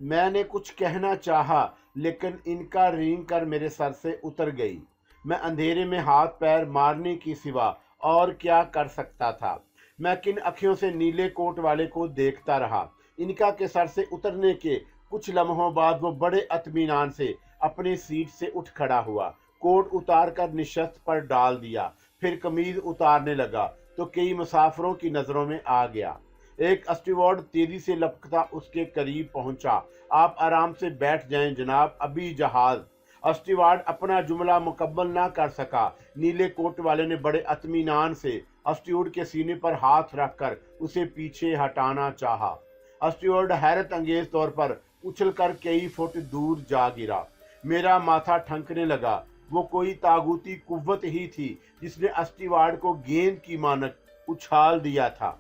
मैंने कुछ कहना चाहा, लेकिन इनका रेंग कर मेरे सर से उतर गई। मैं अंधेरे में हाथ पैर मारने की सिवा और क्या कर सकता था। मैं किन अखियों से नीले कोट वाले को देखता रहा। इनका के सर से उतरने के कुछ लम्हों बाद वो बड़े इत्मीनान से अपनी सीट से उठ खड़ा हुआ, कोट उतार कर निशस्त पर डाल दिया, फिर कमीज उतारने लगा तो कई मुसाफिरों की नजरों में आ गया। एक स्टीवर्ड तेजी से लपकता उसके करीब पहुंचा। आप आराम से बैठ जाएं जनाब, अभी जहाज। स्टीवर्ड अपना जुमला मुकम्मल ना कर सका। नीले कोट वाले ने बड़े इत्मीनान से स्टीवर्ड के सीने पर हाथ रखकर उसे पीछे हटाना चाहा। स्टीवर्ड हैरत अंगेज तौर पर उछलकर कई फुट दूर जा गिरा। मेरा माथा ठनकने लगा। वो कोई तागूती कुव्वत ही थी जिसने स्टीवर्ड को गेंद की मानक उछाल दिया था।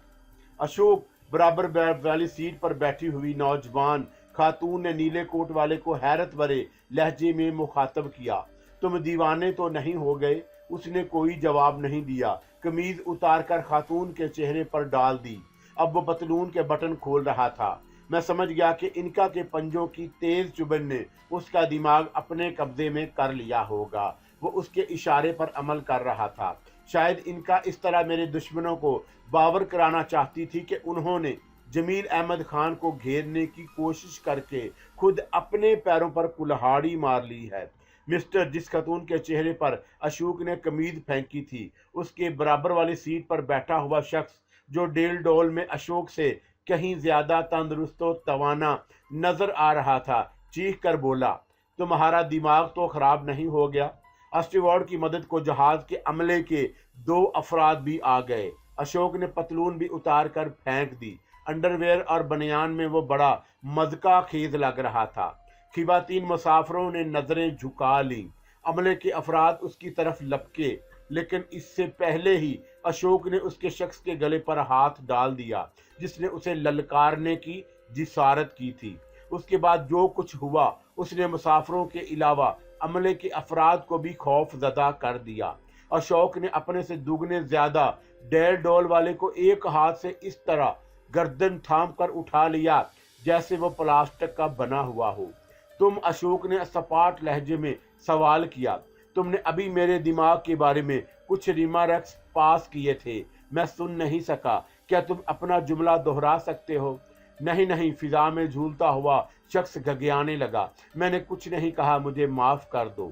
अशोक बराबर वाली सीट पर बैठी हुई नौजवान खातून ने नीले कोट वाले को हैरत भरे लहजे में मुखातब किया। तुम दीवाने तो नहीं हो गए? उसने कोई जवाब नहीं दिया। कमीज उतारकर खातून के चेहरे पर डाल दी। अब वो पतलून के बटन खोल रहा था। मैं समझ गया कि इनका के पंजों की तेज चुभन ने उसका दिमाग अपने कब्जे में कर लिया होगा। वो उसके इशारे पर अमल कर रहा था। शायद इनका इस तरह मेरे दुश्मनों को बावर कराना चाहती थी कि उन्होंने जमील अहमद खान को घेरने की कोशिश करके खुद अपने पैरों पर कुल्हाड़ी मार ली है। मिस्टर, जिस खतून के चेहरे पर अशोक ने कमीज फेंकी थी, उसके बराबर वाली सीट पर बैठा हुआ शख्स, जो डेल डोल में अशोक से कहीं ज्यादा तंदुरुस्त तवाना नजर आ रहा था, चीख कर बोला, तुम्हारा दिमाग तो खराब नहीं हो गया? स्टीवर्ड की मदद को जहाज के अमले के 2 अफराद भी आ गए। अशोक ने पतलून भी उतार कर फेंक दी। अंडरवेयर और बनियान में वो बड़ा मजका खेज लग रहा था। खिवातीन मुसाफिरों ने नजरें झुका ली। अमले के अफराद उसकी तरफ लपके, लेकिन इससे पहले ही अशोक ने उसके शख्स के गले पर हाथ डाल दिया जिसने उसे ललकारने की जिसारत की थी। उसके बाद जो कुछ हुआ उसने मुसाफिरों के अलावा अमले के अफराद को भी खौफ ज़दा कर दिया। अशोक ने अपने से दुगने ज्यादा डेल डोल वाले को एक हाथ से इस तरह गर्दन थाम कर उठा लिया जैसे वो प्लास्टिक का बना हुआ हो। तुम? अशोक ने सपाट लहजे में सवाल किया। तुमने अभी मेरे दिमाग के बारे में कुछ रिमार्क्स पास किए थे, मैं सुन नहीं सका। क्या तुम अपना जुमला दोहरा सकते हो? नहीं नहीं, फिजा में झूलता हुआ शख्स गगियाने लगा। मैंने कुछ नहीं कहा, मुझे माफ कर दो।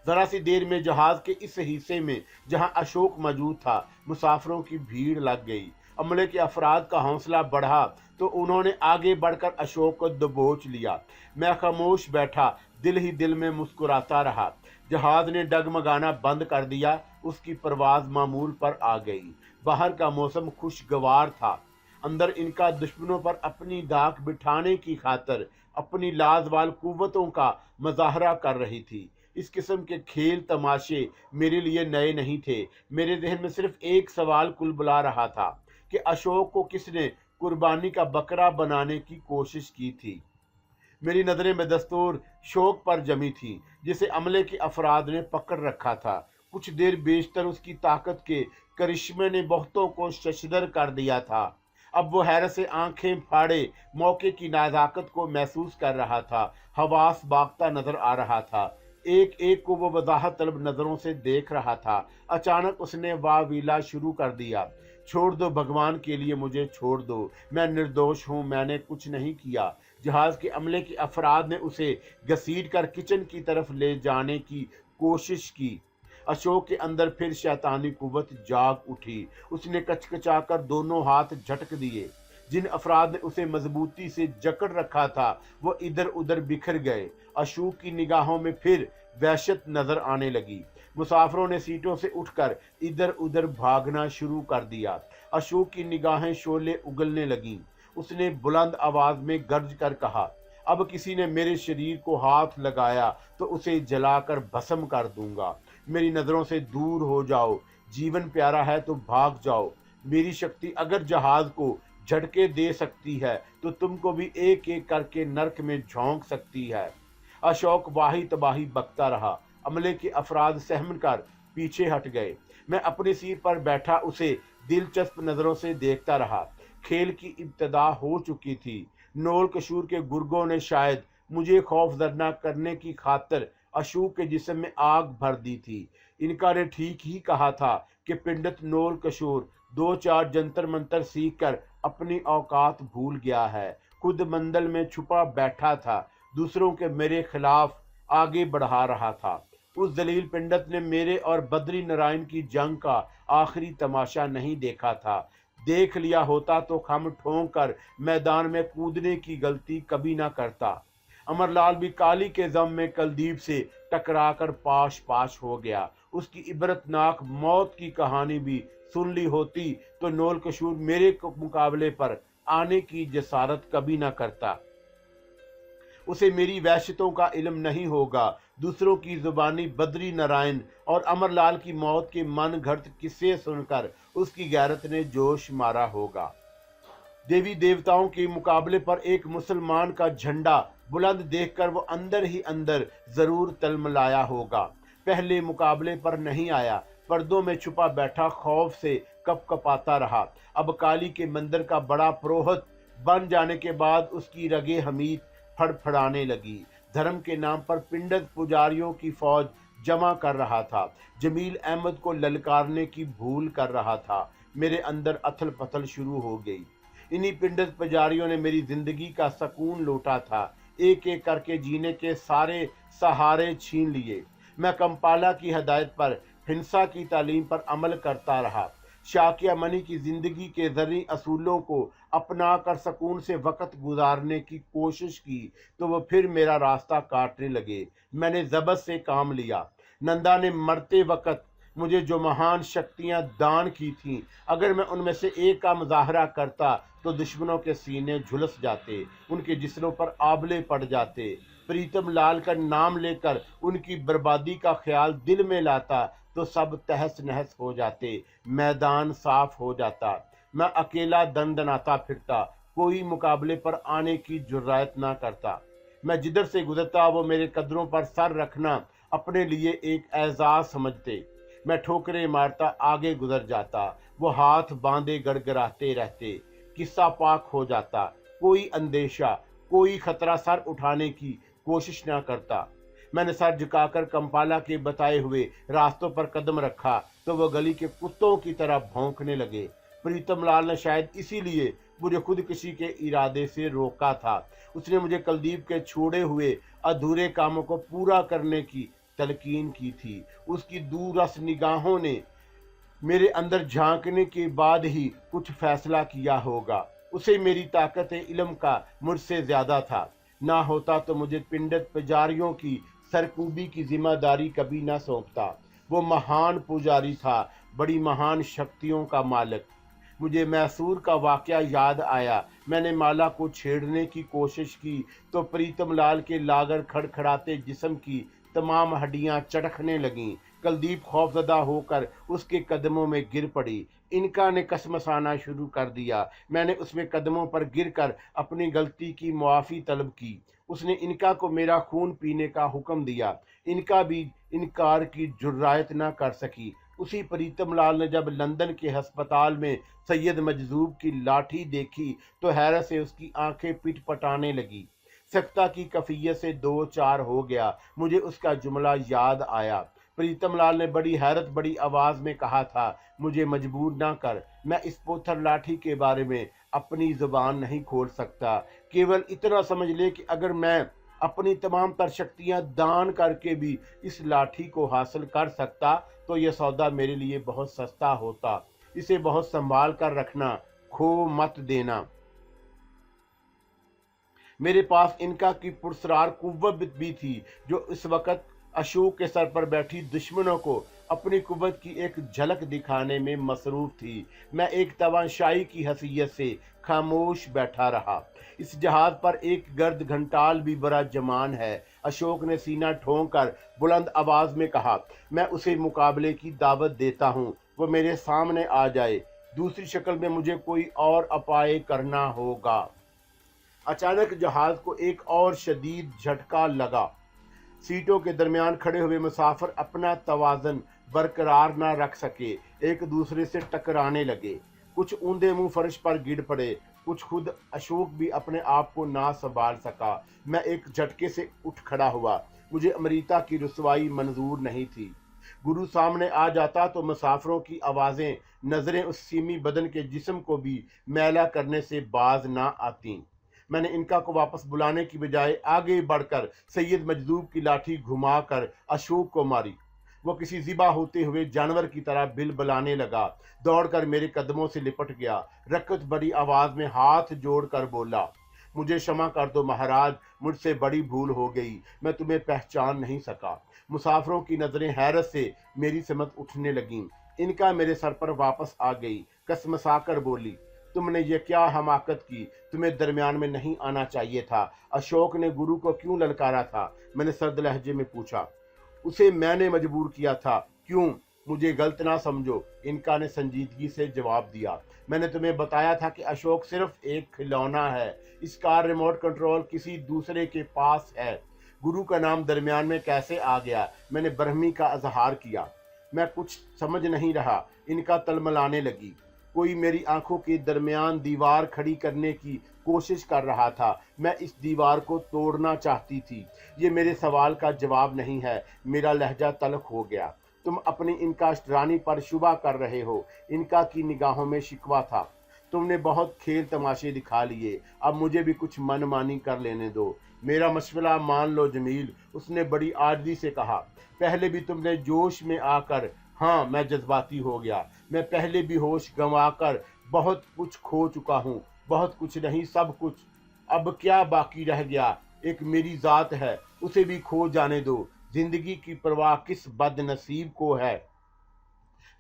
जरा सी देर में जहाज के इस हिस्से में जहां अशोक मौजूद था, मुसाफिरों की भीड़ लग गई। अमले के अफराद का हौसला बढ़ा तो उन्होंने आगे बढ़कर अशोक को दबोच लिया। मैं खामोश बैठा, दिल ही दिल में मुस्कुराता रहा। जहाज ने डगमगाना बंद कर दिया। उसकी परवाज मामूल पर आ गई। बाहर का मौसम खुशगवार था। अंदर इनका दुश्मनों पर अपनी दाग बिठाने की खातर अपनी लाजवाल कुव्वतों का मुजाहरा कर रही थी। इस किस्म के खेल तमाशे मेरे लिए नए नहीं थे। मेरे जहन में सिर्फ एक सवाल कुल बुला रहा था कि अशोक को किसने कुर्बानी का बकरा बनाने की कोशिश की थी। मेरी नजरें में दस्तूर शोक पर जमी थी जिसे अमले के अफराद ने पकड़ रखा था। कुछ देर बेशतर उसकी ताकत के करिश्मे ने बहुतों को शशदर कर दिया था। अब वो हैरत से आंखें फाड़े मौके की नाजाकत को महसूस कर रहा था। हवास बागता नजर आ रहा था। एक एक को वो वजाहत तलब नजरों से देख रहा था। अचानक उसने वावीला शुरू कर दिया, छोड़ दो भगवान के लिए, मुझे छोड़ दो, मैं निर्दोष हूँ, मैंने कुछ नहीं किया। जहाज के अमले के अफराद ने उसे घसीट कर किचन की तरफ ले जाने की कोशिश की। अशोक के अंदर फिर शैतानी कुव्वत जाग उठी। उसने कचकचाकर दोनों हाथ झटक दिए। जिन अफराद ने उसे मजबूती से जकड़ रखा था वो इधर उधर बिखर गए। अशोक की निगाहों में फिर वहशत नजर आने लगी। मुसाफिरों ने सीटों से उठकर इधर उधर भागना शुरू कर दिया। अशोक की निगाहें शोले उगलने लगीं। उसने बुलंद आवाज में गर्ज कर कहा, अब किसी ने मेरे शरीर को हाथ लगाया तो उसे जलाकर भस्म कर दूंगा। मेरी नजरों से दूर हो जाओ। जीवन प्यारा है तो भाग जाओ। मेरी शक्ति अगर जहाज को झटके दे सकती है तो तुमको भी एक एक करके नरक में झोंक सकती है। अशोक वाही तबाही बकता रहा। अमले के अफराद सहम कर पीछे हट गए। मैं अपनी सीट पर बैठा उसे दिलचस्प नजरों से देखता रहा। खेल की इब्तदा हो चुकी थी। नोल कशूर के गुर्गों ने शायद मुझे खौफजदा करने की खातिर अशोक के जिस्म में आग भर दी थी। इनका ने ठीक ही कहा था कि पंडित नोल कशूर दो चार जंतर मंतर सीख कर अपनी औकात भूल गया है, खुद मंदिर में छुपा बैठा था, दूसरों के मेरे खिलाफ आगे बढ़ा रहा था। उस जलील पंडित ने मेरे और बद्री नारायण की जंग का आखिरी तमाशा नहीं देखा था। देख लिया होता तो खम ठोंक कर मैदान में कूदने की गलती कभी ना करता। अमरलाल भी काली के जम में कुलदीप से टकराकर पाश पाश हो गया। उसकी इबरतनाक मौत की कहानी भी सुन ली होती तो नोल कशूर मेरे मुकाबले पर आने की जसारत कभी ना करता। उसे मेरी वहशतों का इल्म नहीं होगा। दूसरों की जुबानी बद्री नारायण और अमरलाल की मौत के मन घड़त किस्से सुनकर उसकी गैरत ने जोश मारा होगा। देवी देवताओं के मुकाबले पर एक मुसलमान का झंडा बुलंद देखकर वो अंदर ही अंदर जरूर तलमलाया होगा। पहले मुकाबले पर नहीं आया, पर्दों में छुपा बैठा खौफ से कपकपाता रहा। अब काली के मंदिर का बड़ा पुरोहित बन जाने के बाद उसकी रगे हमीद फड़फड़ाने लगी। धर्म के नाम पर पिंडत पुजारियों की फौज जमा कर रहा था, जमील अहमद को ललकारने की भूल कर रहा था। मेरे अंदर अथल पथल शुरू हो गई। इन्हीं पिंडत पुजारियों ने मेरी जिंदगी का सुकून लूटा था, एक एक करके जीने के सारे सहारे छीन लिए। मैं कंपाला की हदायत पर हिंसा की तालीम पर अमल करता रहा। शाकिया मनी की जिंदगी के जरिए असूलों को अपना कर सुकून से वक्त गुजारने की कोशिश की तो वो फिर मेरा रास्ता काटने लगे। मैंने जबत से काम लिया। नंदा ने मरते वक्त मुझे जो महान शक्तियां दान की थीं, अगर मैं उनमें से एक का मुजाहरा करता तो दुश्मनों के सीने झुलस जाते, उनके जिस्मों पर आबले पड़ जाते। प्रीतम लाल का नाम लेकर उनकी बर्बादी का ख्याल दिल में लाता तो सब तहस नहस हो जाते, मैदान साफ हो जाता। मैं अकेला दंदनाता फिरता, कोई मुकाबले पर आने की जुर्रात ना करता। मैं जिधर से गुजरता वो मेरे कदरों पर सर रखना अपने लिए एक एजाज समझते। मैं ठोकरें मारता आगे गुजर जाता, वो हाथ बांधे गड़गड़ाते रहते। किस्सा पाक हो जाता, कोई अंदेशा, कोई खतरा सर उठाने की कोशिश ना करता। मैंने सर झुकाकर कंपाला के बताए हुए रास्तों पर कदम रखा तो वो गली के कुत्तों की तरह भौंकने लगे। प्रीतम लाल ने शायद इसीलिए मुझे खुदकुशी के इरादे से रोका था। उसने मुझे कुलदीप के छोड़े हुए अधूरे कामों को पूरा करने की तलकीन की थी। उसकी दूरस निगाहों ने मेरे अंदर झांकने के बाद ही कुछ फैसला किया होगा। उसे मेरी ताकत इल्म का मुझसे ज्यादा था। ना होता तो मुझे पिंडत पुजारियों की सरकूबी की जिम्मेदारी कभी ना सौंपता। वो महान पुजारी था, बड़ी महान शक्तियों का मालिक। मुझे मैसूर का वाकया याद आया। मैंने माला को छेड़ने की कोशिश की तो प्रीतम लाल के लागर खड़खड़ाते जिस्म की तमाम हड्डियां चटकने लगीं। कुलदीप खौफजदा होकर उसके कदमों में गिर पड़ी। इनका ने कसमसाना शुरू कर दिया। मैंने उसमें कदमों पर गिरकर अपनी गलती की मुआफ़ी तलब की। उसने इनका को मेरा खून पीने का हुक्म दिया। इनका भी इनकार की जुर्रात न कर सकी। उसी प्रीतम लाल ने जब लंदन के अस्पताल में सैयद मजजूब की लाठी देखी तो हैरत से उसकी आंखें पिटपटाने लगी। सख्ता की कफियत से दो चार हो गया। मुझे उसका जुमला याद आया। प्रीतम लाल ने बड़ी हैरत बड़ी आवाज में कहा था, मुझे मजबूर ना कर, मैं इस पोथर लाठी के बारे में अपनी जुबान नहीं खोल सकता। केवल इतना समझ ले कि अगर मैं अपनी तमाम तर शक्तियां दान करके भी इस लाठी को हासिल कर सकता तो यह सौदा मेरे लिए बहुत सस्ता होता। इसे बहुत संभाल कर रखना, खो मत देना। मेरे पास इनका की पुरस्कार कुव्वत भी थी जो इस वक्त अशोक के सर पर बैठी दुश्मनों को अपनी कुव्वत की एक झलक दिखाने में मसरूफ थी। मैं एक तमाशाई की हैसियत से खामोश बैठा रहा। इस जहाज पर एक गर्द घंटाल भी बड़ा जमान है। अशोक ने सीना ठोंक कर बुलंद आवाज में कहा, मैं उसे मुकाबले की दावत देता हूँ, वो मेरे सामने आ जाए। दूसरी शक्ल में मुझे कोई और उपाय करना होगा। अचानक जहाज को एक और शदीद झटका लगा। सीटों के दरमियान खड़े हुए मुसाफिर अपना तवाज़न बरकरार न रख सके, एक दूसरे से टकराने लगे। कुछ ऊंधे मुंह फर्श पर गिर पड़े, कुछ खुद अशोक भी अपने आप को ना संभाल सका। मैं एक झटके से उठ खड़ा हुआ। मुझे अमृता की रुसवाई मंजूर नहीं थी। गुरु सामने आ जाता तो मुसाफिरों की आवाजें, नजरें उस सीमी बदन के जिस्म को भी मैला करने से बाज ना आती। मैंने इनका को वापस बुलाने की बजाय आगे बढ़कर सैयद मजदूब की लाठी घुमाकर अशोक को मारी। वो किसी ज़िबा होते हुए जानवर की तरह बिल बलाने लगा। दौड़कर मेरे कदमों से लिपट गया। रकत बड़ी आवाज में हाथ जोड़कर बोला, मुझे क्षमा कर दो महाराज, मुझसे बड़ी भूल हो गई, मैं तुम्हें पहचान नहीं सका। मुसाफिरों की नजरें हैरत से मेरी समत उठने लगीं। इनका मेरे सर पर वापस आ गई। कसमसाकर बोली, तुमने ये क्या हमाकत की, तुम्हें दरमियान में नहीं आना चाहिए था। अशोक ने गुरु को क्यों ललकारा था? मैंने सर्द लहजे में पूछा। उसे मैंने मजबूर किया था। क्यों? मुझे गलत ना समझो, इनका ने संजीदगी से जवाब दिया। मैंने तुम्हें बताया था कि अशोक सिर्फ एक खिलौना है। इसका रिमोट कंट्रोल किसी दूसरे के पास है। गुरु का नाम दरमियान में कैसे आ गया? मैंने बरहमी का इजहार किया। मैं कुछ समझ नहीं रहा। इनका तलमलाने लगी। कोई मेरी आंखों के दरमियान दीवार खड़ी करने की कोशिश कर रहा था। मैं इस दीवार को तोड़ना चाहती थी। ये मेरे सवाल का जवाब नहीं है। मेरा लहजा तल्ख हो गया। तुम अपनी इनका रानी पर शुबा कर रहे हो। इनका की निगाहों में शिकवा था। तुमने बहुत खेल तमाशे दिखा लिए, अब मुझे भी कुछ मनमानी कर लेने दो। मेरा मशवरा मान लो जमील, उसने बड़ी आजिज़ी से कहा। पहले भी तुमने जोश में आकर, हाँ मैं जज्बाती हो गया। मैं पहले भी होश गंवाकर बहुत कुछ खो चुका हूँ। बहुत कुछ नहीं, सब कुछ। अब क्या बाकी रह गया? एक मेरी जात है, उसे भी खो जाने दो। जिंदगी की परवाह किस बदनसीब को है।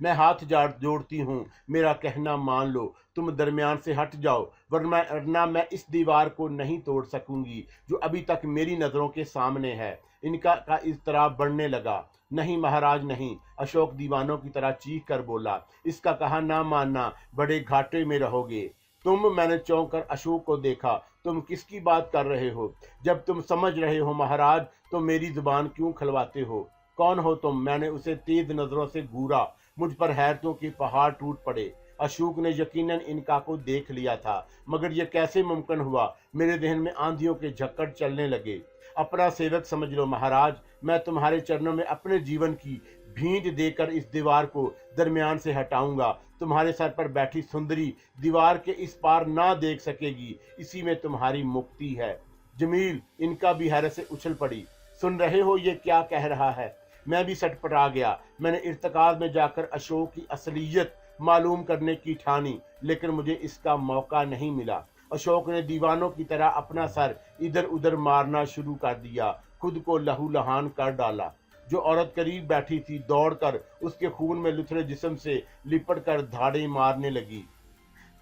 मैं हाथ जोड़ती हूँ, मेरा कहना मान लो। तुम दरमियान से हट जाओ, वरना मैं इस दीवार को नहीं तोड़ सकूंगी जो अभी तक मेरी नज़रों के सामने है। इनका का इज़्तिराब बढ़ने लगा। नहीं महाराज नहीं, अशोक दीवानों की तरह चीख कर बोला। इसका कहा ना मानना, बड़े घाटे में रहोगे तुम। मैंने चौंक कर अशोक को देखा। तुम किसकी बात कर रहे हो? जब तुम समझ रहे हो महाराज, तो मेरी जुबान क्यों खलवाते हो? कौन हो तुम? मैंने उसे तेज नजरों से घूरा। मुझ पर हैरतों के पहाड़ टूट पड़े। अशोक ने यकीनन इनका को देख लिया था, मगर यह कैसे मुमकिन हुआ? मेरे जहन में आंधियों के झक्कड़ चलने लगे। अपना सेवक समझ लो महाराज, मैं तुम्हारे चरणों में अपने जीवन की भींट देकर इस दीवार को दरमियान से हटाऊंगा। तुम्हारे सर पर बैठी सुंदरी दीवार के इस पार ना देख सकेगी। इसी में तुम्हारी मुक्ति है। जमील, इनका भी हैरत से उछल पड़ी। सुन रहे हो ये क्या कह रहा है? मैं भी सटपटा गया। मैंने इर्तकाज में जाकर अशोक की असलियत मालूम करने की ठानी, लेकिन मुझे इसका मौका नहीं मिला। अशोक ने दीवानों की तरह अपना सर इधर उधर मारना शुरू कर दिया, खुद को लहूलुहान कर डाला। जो औरत करीब बैठी थी दौड़कर उसके खून में लुथरे जिस्म से लिपट कर धाड़े मारने लगी।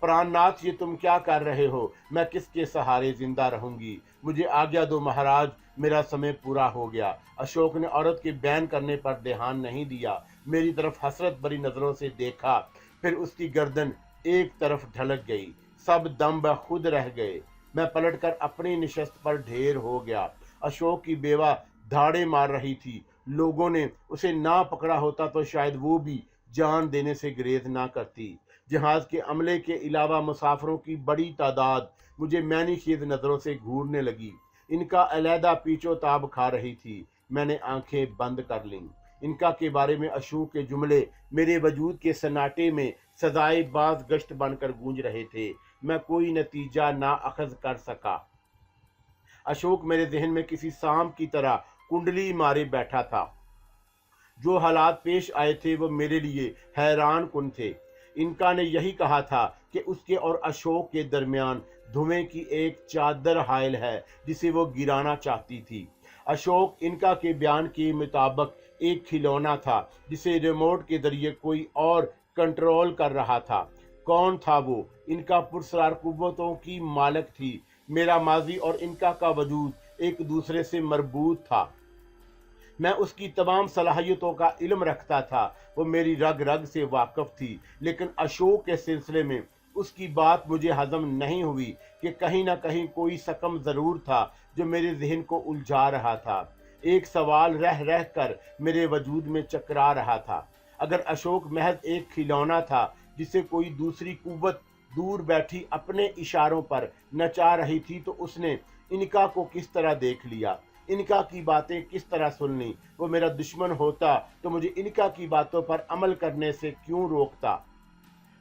प्राणनाथ, ये तुम क्या कर रहे हो? मैं किसके सहारे जिंदा रहूंगी? मुझे आज्ञा दो महाराज, मेरा समय पूरा हो गया। अशोक ने औरत के बैन करने पर ध्यान नहीं दिया। मेरी तरफ हसरत भरी नजरों से देखा, फिर उसकी गर्दन एक तरफ ढलक गई। सब दम बखुद रह गए। मैं पलटकर अपनी निशस्त पर ढेर हो गया। अशोक की बेवा धाड़े मार रही थी। लोगों ने उसे ना पकड़ा होता तो शायद वो भी जान देने से गुरेज ना करती। जहाज के अमले के अलावा मुसाफिरों की बड़ी तादाद मुझे मैनी खेज नजरों से घूरने लगी। इनका अलहदा पीछो ताब खा रही थी। मैंने आंखें बंद कर लीं। इनका के बारे में अशोक के जुमले मेरे वजूद के सन्नाटे में सदाए बाज गश्त बनकर गूंज रहे थे। मैं कोई नतीजा ना अखज कर सका। अशोक मेरे जहन में किसी सांप की तरह कुंडली मारे बैठा था। जो हालात पेश आए थे वो मेरे लिए हैरान कुन थे। इनका ने यही कहा था कि उसके और अशोक के दरमियान धुएं की एक चादर हायल है जिसे वो गिराना चाहती थी। अशोक इनका के बयान के मुताबिक एक खिलौना था जिसे रिमोट के जरिए कोई और कंट्रोल कर रहा था। कौन था वो? इनका पुरस्कार कुव्वतों की मालिक थी। मेरा माजी और इनका का वजूद एक दूसरे से मरबूत था। मैं उसकी तमाम सलाहियतों का इल्म रखता था। वो मेरी रग रग से वाकिफ थी, लेकिन अशोक के सिलसिले में उसकी बात मुझे हजम नहीं हुई कि कहीं ना कहीं कोई सकम जरूर था जो मेरे जहन को उलझा रहा था। एक सवाल रह रह कर मेरे वजूद में चकरा रहा था। अगर अशोक महज एक खिलौना था जिसे कोई दूसरी कुव्वत दूर बैठी अपने इशारों पर नचा रही थी तो उसने इनका को किस तरह देख लिया, इनका की बातें किस तरह सुन ली। वो मेरा दुश्मन होता तो मुझे इनका की बातों पर अमल करने से क्यों रोकता।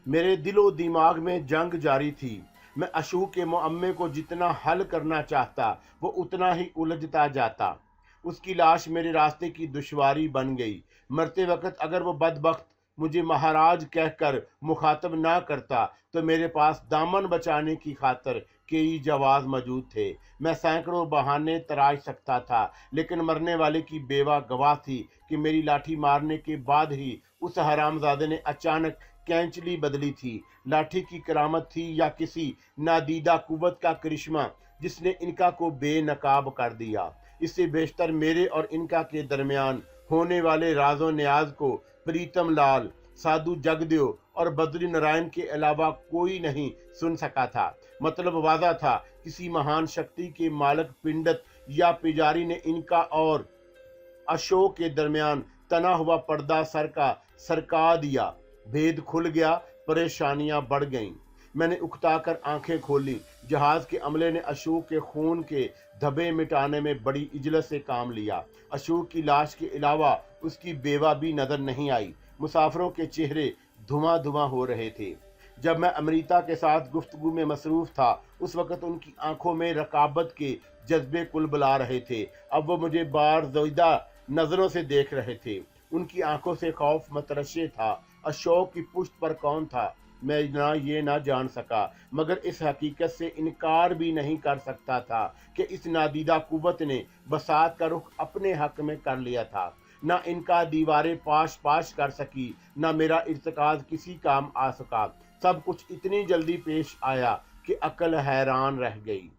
मेरे दिलो दिमाग में जंग जारी थी। मैं अशूक के मुअम्मे को जितना हल करना चाहता वो उतना ही उलझता जाता। उसकी लाश मेरे रास्ते की दुश्वारी बन गई। मरते वक्त अगर वो बदबख्त मुझे महाराज कहकर मुखातब ना करता तो मेरे पास दामन बचाने की खातर कई जवाब मौजूद थे। मैं सैकड़ों बहाने तराश सकता था, लेकिन मरने वाले की बेवा गवाह थी कि मेरी लाठी मारने के बाद ही उस हरामजादे ने अचानक कैंचली बदली थी। लाठी की करामत थी या किसी नादीदा कुव्वत का करिश्मा जिसने इनका को बेनकाब कर दिया। इससे बेशतर मेरे और इनका के दरमियान होने वाले राजो न्याज को प्रीतम लाल, साधु जगदेव और बद्री नारायण के अलावा कोई नहीं सुन सका था। मतलब वादा था, किसी महान शक्ति के मालक पिंडत या पुजारी ने इनका और अशोक के दरमियान तना हुआ पर्दा सरका दिया। भेद खुल गया, परेशानियां बढ़ गईं। मैंने उकताकर आंखें खोली। जहाज के अमले ने अशोक के खून के धब्बे मिटाने में बड़ी इजलत से काम लिया। अशोक की लाश के अलावा उसकी बेवा भी नजर नहीं आई। मुसाफिरों के चेहरे धुआं धुआं हो रहे थे। जब मैं अमृता के साथ गुफ्तगू में मसरूफ था उस वक्त उनकी आंखों में रकाबत के जज्बे कुलबुला रहे थे। अब वो मुझे बारज़ोइदा नजरों से देख रहे थे। उनकी आंखों से खौफ मतरशे था। अशोक की पुश्त पर कौन था मैं ये ना जान सका, मगर इस हकीकत से इनकार भी नहीं कर सकता था कि इस नादीदा कुव्वत ने बसात का रुख अपने हक में कर लिया था। ना इनका दीवारें पाश पाश कर सकी, ना मेरा इर्तिकाद किसी काम आ सका। सब कुछ इतनी जल्दी पेश आया कि अकल हैरान रह गई।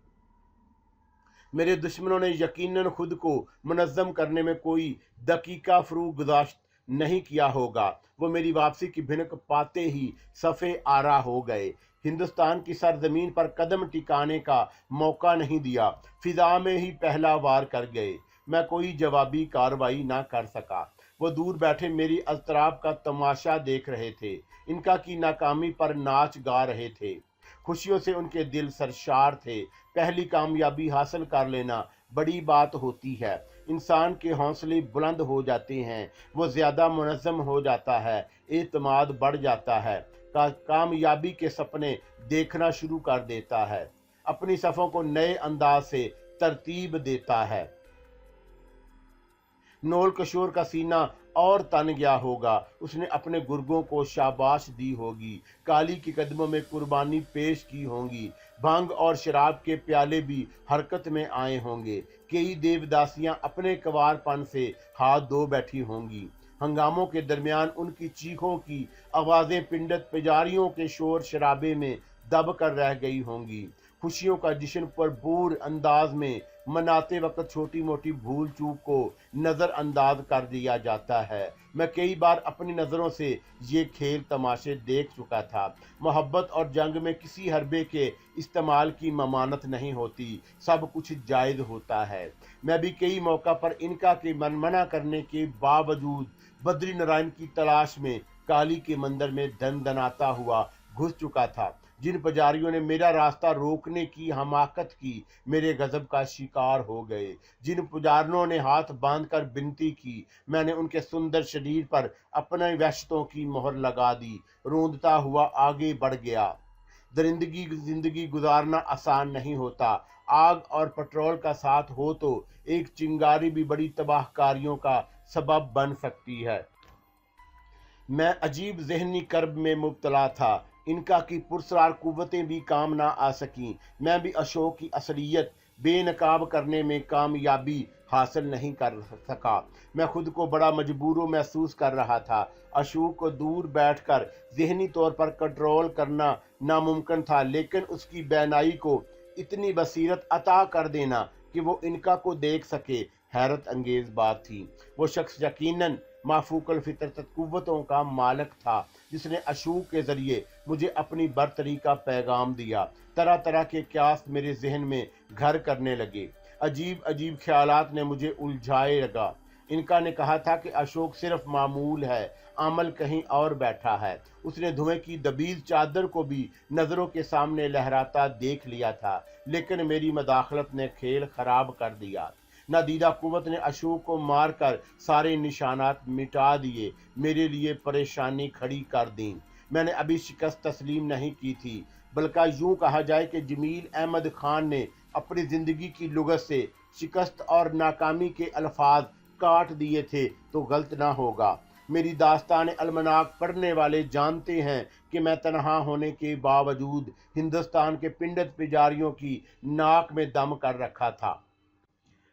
मेरे दुश्मनों ने यकीनन खुद को मुनज़्ज़म करने में कोई दकीका फरूग गुज़ाश्त नहीं किया होगा। वो मेरी वापसी की भिनक पाते ही सफ़े आरा हो गए। हिंदुस्तान की सरजमीन पर कदम टिकाने का मौका नहीं दिया, फिजा में ही पहला वार कर गए। मैं कोई जवाबी कार्रवाई ना कर सका। वो दूर बैठे मेरी अज़तराब का तमाशा देख रहे थे, इनका की नाकामी पर नाच गा रहे थे। खुशियों से उनके दिल सरशार थे। पहली कामयाबी हासिल कर लेना बड़ी बात होती है। इंसान के हौसले बुलंद हो जाते हैं, वो ज़्यादा मुनज़्ज़म हो जाता है, एतमाद बढ़ जाता है, कामयाबी के सपने देखना शुरू कर देता है, अपनी सफ़ों को नए अंदाज से तरतीब देता है। नोल किशोर का सीना और तन गया होगा। उसने अपने गुर्गों को शाबाश दी होगी, काली के कदमों में कुर्बानी पेश की होंगी। भांग और शराब के प्याले भी हरकत में आए होंगे। कई देवदासियां अपने कवारपन से हाथ धो बैठी होंगी। हंगामों के दरमियान उनकी चीखों की आवाज़ें पिंडत पुजारियों के शोर शराबे में दब कर रह गई होंगी। खुशियों का जश्न भरपूर अंदाज में मनाते वक्त छोटी मोटी भूल चूक को नज़रअंदाज कर दिया जाता है। मैं कई बार अपनी नज़रों से ये खेल तमाशे देख चुका था। मोहब्बत और जंग में किसी हरबे के इस्तेमाल की ममानत नहीं होती, सब कुछ जायज़ होता है। मैं भी कई मौका पर इनका के मनमना करने के बावजूद बद्री नारायण की तलाश में काली के मंदिर में दनाता हुआ घुस चुका था। जिन पुजारियों ने मेरा रास्ता रोकने की हमाकत की मेरे गजब का शिकार हो गए। जिन पुजारियों ने हाथ बांधकर विनती की, मैंने उनके सुंदर शरीर पर अपने वहशतों की मोहर लगा दी। रोंदता हुआ आगे बढ़ गया। दरिंदगी जिंदगी गुजारना आसान नहीं होता। आग और पेट्रोल का साथ हो तो एक चिंगारी भी बड़ी तबाहकारियों का सबब बन सकती है। मैं अजीब जहनी कर्ब में मुब्तला था। इनका की पुरस्कार कुव्वतें भी काम ना आ सकीं। मैं भी अशोक की असलियत बेनकाब करने में कामयाबी हासिल नहीं कर सका। मैं खुद को बड़ा मजबूर महसूस कर रहा था। अशोक को दूर बैठकर जहनी तौर पर कंट्रोल करना नामुमकिन था, लेकिन उसकी बैनाई को इतनी बसीरत अता कर देना कि वो इनका को देख सके, हैरत अंगेज बात थी। वो शख्स यकीनन माफूकल फितरत कुव्वतों का मालिक था, जिसने अशूक के जरिए मुझे अपनी बरतरी का पैगाम दिया। तरह तरह के क्यास मेरे जहन में घर करने लगे। अजीब अजीब ख्यालात ने मुझे उलझाए लगा। इनका ने कहा था कि अशोक सिर्फ मामूल है, अमल कहीं और बैठा है। उसने धुएं की दबीज चादर को भी नजरों के सामने लहराता देख लिया था, लेकिन मेरी मदाखलत ने खेल खराब कर दिया। नादीदा कुव्वत ने अशोक को मारकर सारे निशानात मिटा दिए, मेरे लिए परेशानी खड़ी कर दी। मैंने अभी शिकस्त तस्लीम नहीं की थी, बल्कि यूं कहा जाए कि जमील अहमद खान ने अपनी जिंदगी की लुगत से शिकस्त और नाकामी के अल्फाज काट दिए थे तो गलत ना होगा। मेरी दास्तान अलमनाक पढ़ने वाले जानते हैं कि मैं तनहा होने के बावजूद हिंदुस्तान के पिंडत पुजारियों की नाक में दम कर रखा था।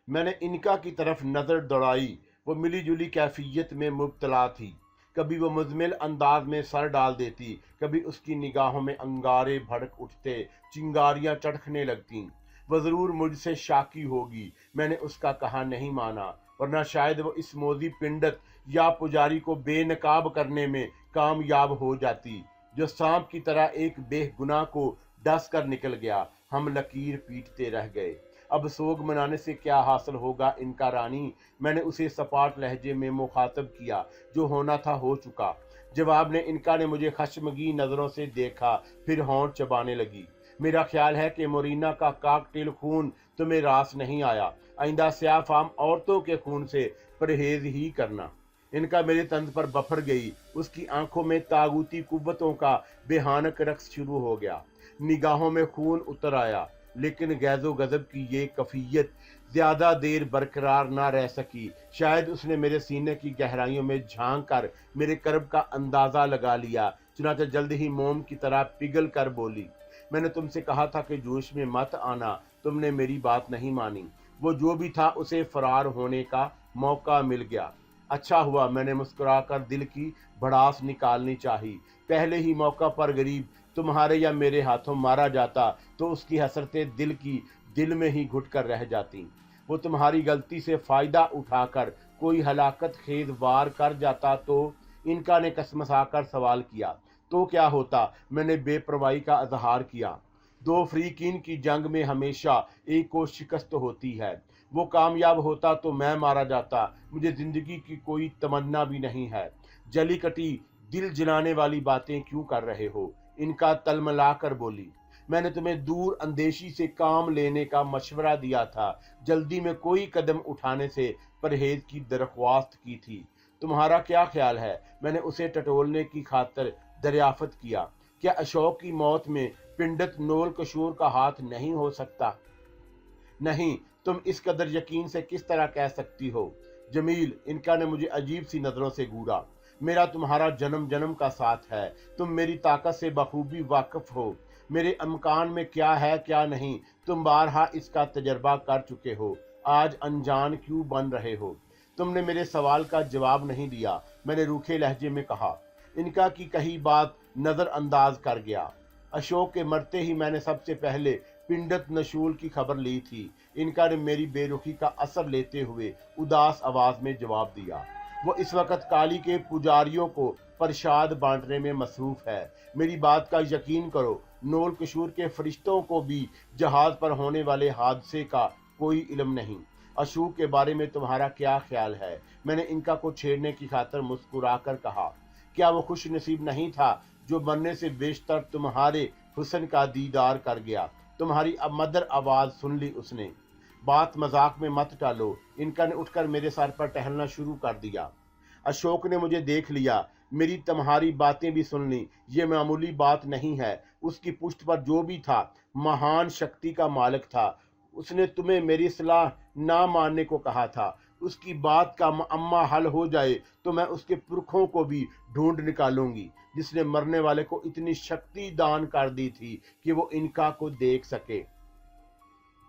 मैंने इनका की तरफ नज़र दौड़ाई। वो मिली जुली कैफियत में मुब्तला थी। कभी वो मुजमिल अंदाज में सर डाल देती, कभी उसकी निगाहों में अंगारे भड़क उठते, चिंगारियां चढ़कने लगतीं। वह ज़रूर मुझसे शाकी होगी। मैंने उसका कहा नहीं माना, वरना शायद वो इस मोदी पिंडत या पुजारी को बेनकाब करने में कामयाब हो जाती, जो सांप की तरह एक बेगुनाह को डस कर निकल गया। हम लकीर पीटते रह गए। अब सोग मनाने से क्या हासिल होगा इनका रानी? मैंने उसे सपाट लहजे में मुखातब किया। जो होना था हो चुका। जवाब ने इनका ने मुझे खश्मगी नज़रों से देखा, फिर होंठ चबाने लगी। मेरा ख्याल है कि मोरीना का काकटेल खून तुम्हें रास नहीं आया। आइंदा स्याह फाम औरतों के खून से परहेज ही करना। इनका मेरे तंज पर बफर गई। उसकी आंखों में तागूती कुव्वतों का बेहानक रक्स शुरू हो गया। निगाहों में खून उतर आया, लेकिन गैज़ो गज़ब की ये कफियत ज्यादा देर बरकरार ना रह सकी। शायद उसने मेरे सीने की गहराइयों में झांक कर मेरे कर्ब का अंदाजा लगा लिया। चुनांचे जल्द ही मोम की तरह पिघल कर बोली, मैंने तुमसे कहा था कि जोश में मत आना, तुमने मेरी बात नहीं मानी। वो जो भी था उसे फरार होने का मौका मिल गया। अच्छा हुआ, मैंने मुस्कुराकर दिल की भड़ास निकालनी चाहिए। पहले ही मौका पर गरीब तुम्हारे या मेरे हाथों मारा जाता तो उसकी हसरतें दिल की दिल में ही घुट कर रह जाती। वो तुम्हारी गलती से फायदा उठाकर कोई हलाकत खेज वार कर जाता तो? इनका ने कसमसाकर सवाल किया। तो क्या होता? मैंने बेपरवाही का इजहार किया। दो फरीकीन की जंग में हमेशा एक को शिकस्त होती है। वो कामयाब होता तो मैं मारा जाता। मुझे जिंदगी की कोई तमन्ना भी नहीं है। जली कटी दिल जलाने वाली बातें क्यों कर रहे हो? इनका तलमला कर बोली, मैंने तुम्हें दूर अंदेशी से काम लेने का मशवरा दिया था, जल्दी में कोई कदम उठाने से परहेज की दरख्वास्त की थी। तुम्हारा क्या ख्याल है? मैंने उसे टटोलने की खातिर दरियाफत किया। क्या अशोक की मौत में पिंडत नोल कशूर का हाथ नहीं हो सकता? नहीं, तुम इस कदर यकीन से किस तरह कह सकती हो? जमील, इनका ने मुझे अजीब सी नजरों से घूरा। मेरा तुम्हारा जन्म जन्म का साथ है। तुम मेरी ताकत से बखूबी वाकिफ हो। मेरे अमकान में क्या है क्या नहीं, तुम बारहा इसका तजर्बा कर चुके हो। आज अनजान क्यों बन रहे हो? तुमने मेरे सवाल का जवाब नहीं दिया, मैंने रूखे लहजे में कहा। इनका की कही बात नजरअंदाज कर गया। अशोक के मरते ही मैंने सबसे पहले पिंडत नशूल की खबर ली थी। इनका ने मेरी बेरुखी का असर लेते हुए उदास आवाज में जवाब दिया। वो इस वक्त काली के पुजारियों को प्रसाद बांटने में मसरूफ है। मेरी बात का यकीन करो, नोल कशूर के फरिश्तों को भी जहाज पर होने वाले हादसे का कोई इल्म नहीं। अशोक के बारे में तुम्हारा क्या ख्याल है? मैंने इनका को छेड़ने की खातिर मुस्कुराकर कहा। क्या वो खुश नसीब नहीं था जो मरने से बेशतर तुम्हारे हुस्न का दीदार कर गया? तुम्हारी अब मदर आवाज सुन ली उसने। बात मजाक में मत टालो। इनका ने उठकर मेरे सर पर टहलना शुरू कर दिया। अशोक ने मुझे देख लिया, मेरी तुम्हारी बातें भी सुन ली। ये मामूली बात नहीं है। उसकी पुष्ट पर जो भी था महान शक्ति का मालिक था। उसने तुम्हें मेरी सलाह ना मानने को कहा था। उसकी बात का अम्मा हल हो जाए तो मैं उसके पुरखों को भी ढूंढ निकालूंगी, जिसने मरने वाले को इतनी शक्ति दान कर दी थी कि वो इनका को देख सके।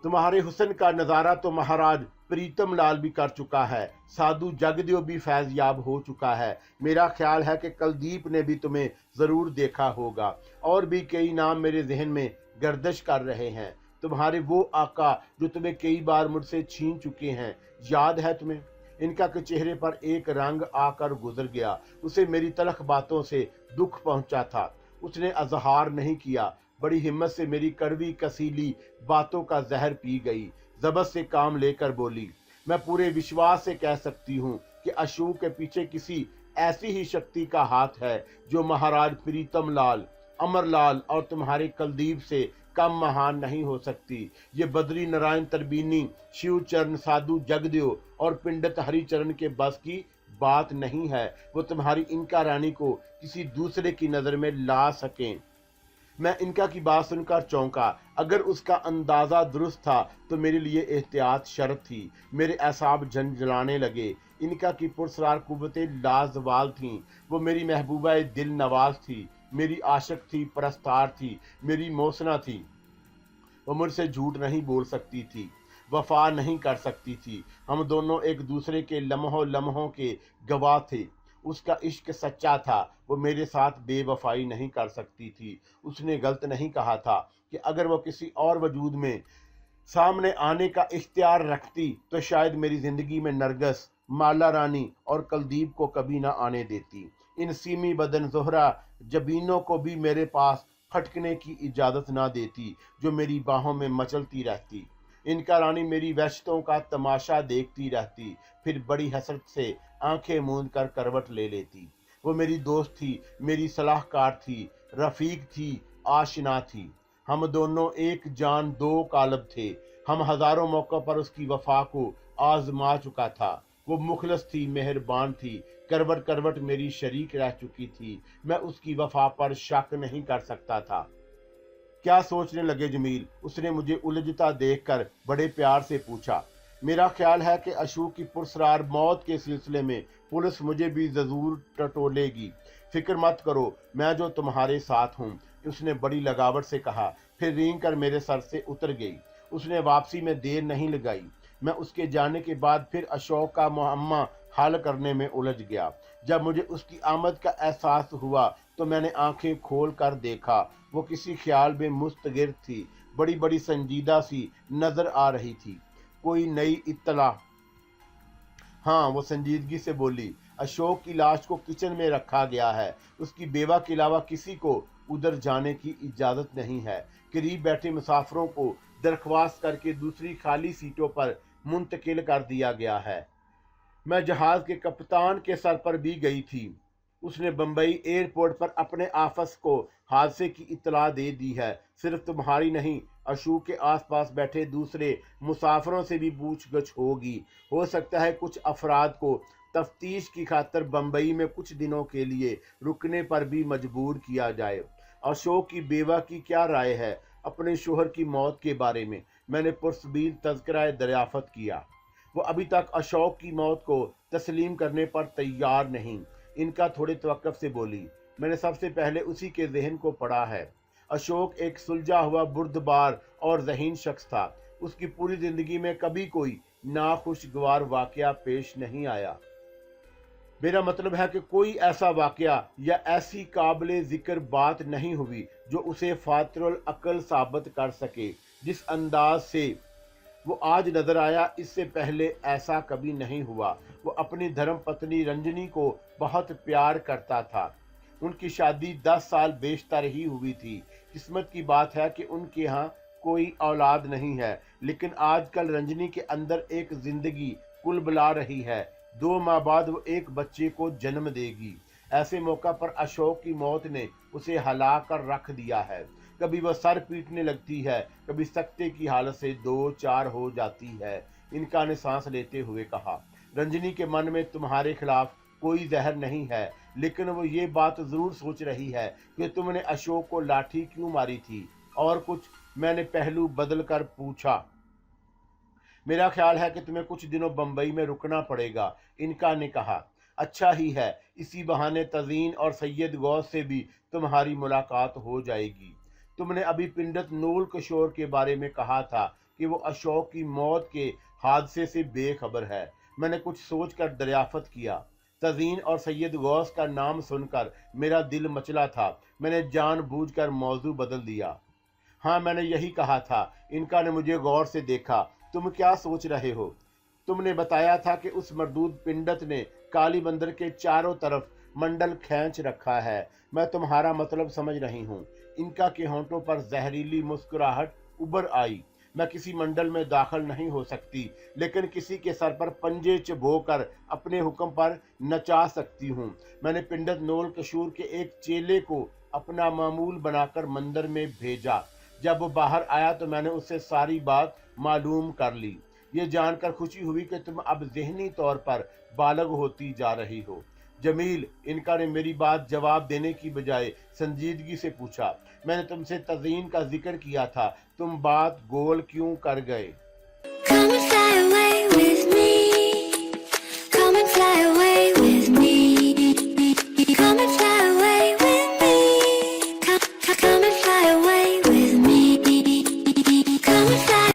तुम्हारे हुस्न का नज़ारा तो महाराज प्रीतम लाल भी कर चुका है। साधु जगदेव भी फैज़याब हो चुका है। मेरा ख्याल है कि कुलदीप ने भी तुम्हें ज़रूर देखा होगा। और भी कई नाम मेरे जहन में गर्दिश कर रहे हैं। तुम्हारे वो आका जो तुम्हें कई बार मुझसे छीन चुके हैं, याद है तुम्हें? इनका के चेहरे पर एक रंग आकर गुजर गया। उसे मेरी तलख बातों से दुख पहुंचा था। उसने अजहार नहीं किया। बड़ी हिम्मत से मेरी कड़वी कसीली बातों का जहर पी गई। जबत से काम लेकर बोली, मैं पूरे विश्वास से कह सकती हूँ कि अशोक के पीछे किसी ऐसी ही शक्ति का हाथ है जो महाराज प्रीतम लाल, अमरलाल और तुम्हारे कुलदीप से कम महान नहीं हो सकती। ये बद्री नारायण तरबीनी, शिवचरण साधु जगदेव और पिंडित हरिचरण के बस की बात नहीं है। वो तुम्हारी इनका रानी को किसी दूसरे की नजर में ला सकें। मैं इनका की बात सुनकर चौंका। अगर उसका अंदाजा दुरुस्त था तो मेरे लिए एहतियात शर्त थी। मेरे एसाब झंझलाने लगे। इनका की पुरस्कार कुव्वतें लाजवाल थीं। वो मेरी महबूबा दिल नवाज थी, मेरी आशिक थी, परस्तार थी, मेरी मौसना थी। वो मुझसे झूठ नहीं बोल सकती थी, वफा नहीं कर सकती थी। हम दोनों एक दूसरे के लम्हों लम्हों के गवाह थे। उसका इश्क सच्चा था। वो मेरे साथ बेवफाई नहीं कर सकती थी। उसने गलत नहीं कहा था कि अगर वो किसी और वजूद में सामने आने का इख्तियार रखती तो शायद मेरी जिंदगी में नरगस, माला रानी और कुलदीप को कभी ना आने देती। इन सीमी बदन ज़ोहरा जबीनों को भी मेरे पास फटकने की इजाज़त ना देती जो मेरी बाहों में मचलती रहती। इनका रानी मेरी वहशतों का तमाशा देखती रहती, फिर बड़ी हसरत से आंखें मूंद कर करवट ले लेती। वो मेरी दोस्त थी, मेरी सलाहकार थी, रफीक थी, आशिना थी। हम दोनों एक जान दो कालब थे। हम हजारों मौक़ों पर उसकी वफा को आजमा चुका था। वो मुखलस थी, मेहरबान थी, करवट करवट मेरी शरीक रह चुकी थी। मैं उसकी वफा पर शक नहीं कर सकता था। क्या सोचने लगे जमील? उसने मुझे उलझता देखकर बड़े प्यार से पूछा। मेरा ख्याल है कि अशोक की पुरस्कार मौत के सिलसिले में पुलिस मुझे भी जरूर टटोलेगी। फिक्र मत करो, मैं जो तुम्हारे साथ हूँ, उसने बड़ी लगावट से कहा, फिर रेंग कर मेरे सर से उतर गई। उसने वापसी में देर नहीं लगाई। मैं उसके जाने के बाद फिर अशोक का मुअम्मा हल करने में उलझ गया। जब मुझे उसकी आमद का एहसास हुआ तो मैंने आंखें खोल कर देखा। वो किसी ख्याल में मुस्तगिर थी, बड़ी बड़ी संजीदा सी नजर आ रही थी। कोई नई इत्तला? हाँ, वो संजीदगी से बोली। अशोक की लाश को किचन में रखा गया है। उसकी बेवा के अलावा किसी को उधर जाने की इजाजत नहीं है। करीब बैठे मुसाफिरों को दरख्वास्त करके दूसरी खाली सीटों पर मुंतकिल कर दिया गया है। मैं जहाज के कप्तान के सर पर भी गई थी। उसने बंबई एयरपोर्ट पर अपने आफस को हादसे की इत्तला दे दी है। सिर्फ तुम्हारी नहीं, अशोक के आसपास बैठे दूसरे मुसाफिरों से भी पूछगछ होगी। हो सकता है कुछ अफराद को तफ्तीश की खातर बंबई में कुछ दिनों के लिए रुकने पर भी मजबूर किया जाए। अशोक की बेवा की क्या राय है अपने शोहर की मौत के बारे में? मैंने पुरसबील तज़किरा दरियाफ़त किया। वो अभी तक अशोक की मौत को तस्लीम करने पर तैयार नहीं। इनका थोड़े तवक्कुफ से बोली। मैंने सबसे पहले उसी के जहन को पढ़ा है। अशोक एक सुलझा हुआ, बुर्दबार और ज़हीन शख्स था। उसकी पूरी जिंदगी में कभी कोई नाखुशगवार वाकया पेश नहीं आया। मेरा मतलब है कि कोई ऐसा वाकया या ऐसी काबिले जिक्र बात नहीं हुई जो उसे फातरुल अकल साबित कर सके। जिस अंदाज से वो आज नजर आया, इससे पहले ऐसा कभी नहीं हुआ। वो अपनी धर्म पत्नी रंजनी को बहुत प्यार करता था। उनकी शादी 10 साल बेशतर ही हुई थी। किस्मत की बात है कि उनके यहाँ कोई औलाद नहीं है, लेकिन आजकल रंजनी के अंदर एक जिंदगी कुलबुला रही है। 2 माह बाद वो एक बच्चे को जन्म देगी। ऐसे मौका पर अशोक की मौत ने उसे हला कर रख दिया है। कभी वह सर पीटने लगती है, कभी सकते की हालत से 2-4 हो जाती है। इनका ने सांस लेते हुए कहा। रंजनी के मन में तुम्हारे खिलाफ कोई जहर नहीं है, लेकिन वो ये बात जरूर सोच रही है कि तुमने अशोक को लाठी क्यों मारी थी। और कुछ? मैंने पहलू बदल कर पूछा। मेरा ख्याल है कि तुम्हें कुछ दिनों बंबई में रुकना पड़ेगा, इनका ने कहा। अच्छा ही है, इसी बहाने तजीन और सैयद गौस से भी तुम्हारी मुलाकात हो जाएगी। तुमने अभी पिंडित नूल किशोर के बारे में कहा था कि वो अशोक की मौत के हादसे से बेखबर है। मैंने कुछ सोचकर दरियाफत किया। तजीन और सैयद गौस का नाम सुनकर मेरा दिल मचला था। मैंने जानबूझकर मौजू बदल दिया। हाँ, मैंने यही कहा था। इनका ने मुझे गौर से देखा। तुम क्या सोच रहे हो? तुमने बताया था कि उस मरदूद पिंडित ने काली बंदर के चारों तरफ मंडल खींच रखा है। मैं तुम्हारा मतलब समझ रही हूँ। इनका के होंठों पर जहरीली मुस्कुराहट उभर आई। میں کسی منڈل میں داخل نہیں ہو سکتی، لیکن کسی کے سر پر پنجے چبھو کر اپنے حکم پر نچا سکتی ہوں۔ میں نے پنڈت نول کشور کے ایک چیلے کو اپنا معمول بنا کر مندر میں بھیجا۔ جب وہ باہر آیا تو میں نے اس سے ساری بات معلوم کر لی۔ یہ جان کر خوشی ہوئی کہ تم اب ذہنی طور پر بالغ ہوتی جا رہی ہو۔ جمیل، انکا نے میری بات جواب دینے کی بجائے سنجیدگی سے پوچھا، میں نے تم سے تزئین کا ذکر کیا تھا، تم بات گول کیوں کر گئے؟